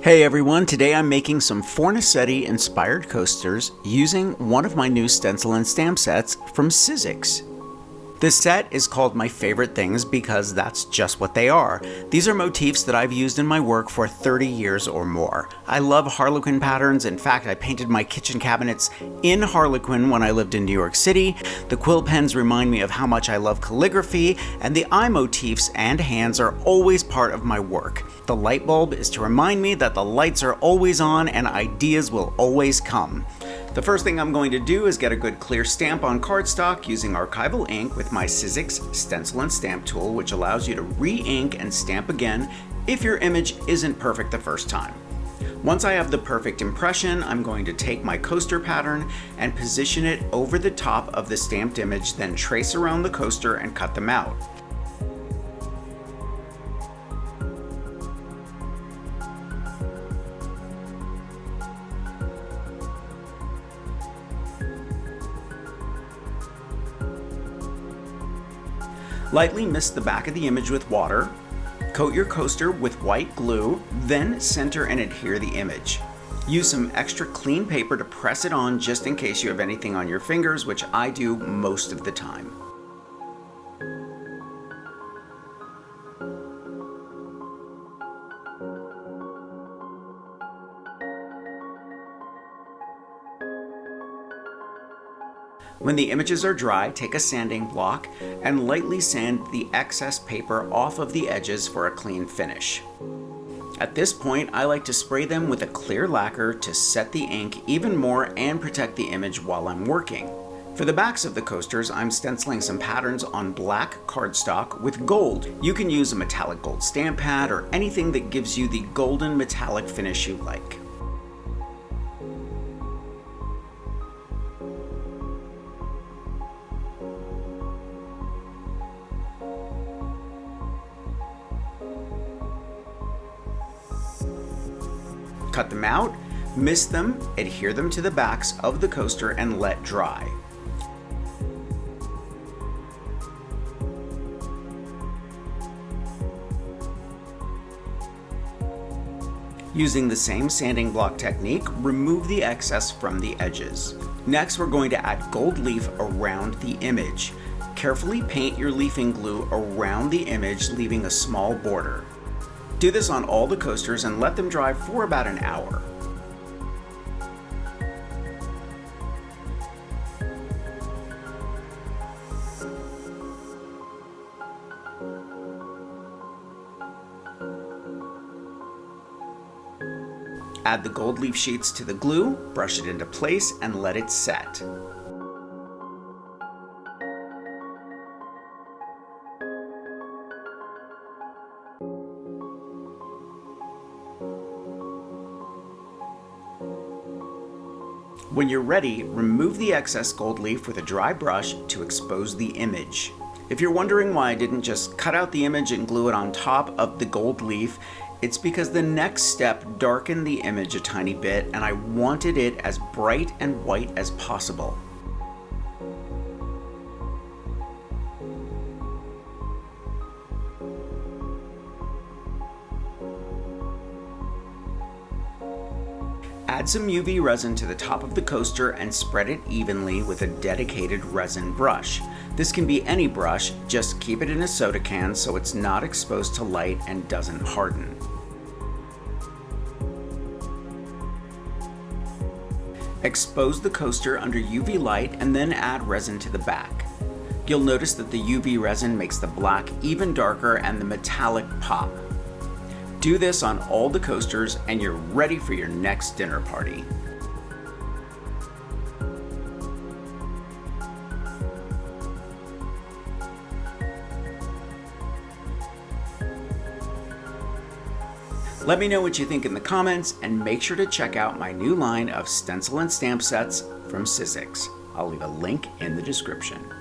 Hey everyone, today I'm making some Fornasetti-inspired coasters using one of my new stencil and stamp sets from Sizzix. This set is called My Favorite Things because that's just what they are. These are motifs that I've used in my work for 30 years or more. I love Harlequin patterns. In fact, I painted my kitchen cabinets in Harlequin when I lived in New York City. The quill pens remind me of how much I love calligraphy, and the eye motifs and hands are always part of my work. The light bulb is to remind me that the lights are always on and ideas will always come. The first thing I'm going to do is get a good clear stamp on cardstock using archival ink with my Sizzix Stencil Stamp Tool, which allows you to re-ink and stamp again if your image isn't perfect the first time. Once I have the perfect impression, I'm going to take my coaster pattern and position it over the top of the stamped image, then trace around the coaster and cut them out. Lightly mist the back of the image with water, coat your coaster with white glue, then center and adhere the image. Use some extra clean paper to press it on just in case you have anything on your fingers, which I do most of the time. When the images are dry, take a sanding block and lightly sand the excess paper off of the edges for a clean finish. At this point, I like to spray them with a clear lacquer to set the ink even more and protect the image while I'm working. For the backs of the coasters, I'm stenciling some patterns on black cardstock with gold. You can use a metallic gold stamp pad or anything that gives you the golden metallic finish you like. Cut them out, mist them, adhere them to the backs of the coaster and let dry. Using the same sanding block technique, remove the excess from the edges. Next, we're going to add gold leaf around the image. Carefully paint your leafing glue around the image, leaving a small border. Do this on all the coasters and let them dry for about an hour. Add the gold leaf sheets to the glue, brush it into place, and let it set. When you're ready, remove the excess gold leaf with a dry brush to expose the image. If you're wondering why I didn't just cut out the image and glue it on top of the gold leaf, it's because the next step darkened the image a tiny bit and I wanted it as bright and white as possible. Add some UV resin to the top of the coaster and spread it evenly with a dedicated resin brush. This can be any brush, just keep it in a soda can so it's not exposed to light and doesn't harden. Expose the coaster under UV light and then add resin to the back. You'll notice that the UV resin makes the black even darker and the metallic pop. Do this on all the coasters and you're ready for your next dinner party. Let me know what you think in the comments and make sure to check out my new line of stencil and stamp sets from Sizzix. I'll leave a link in the description.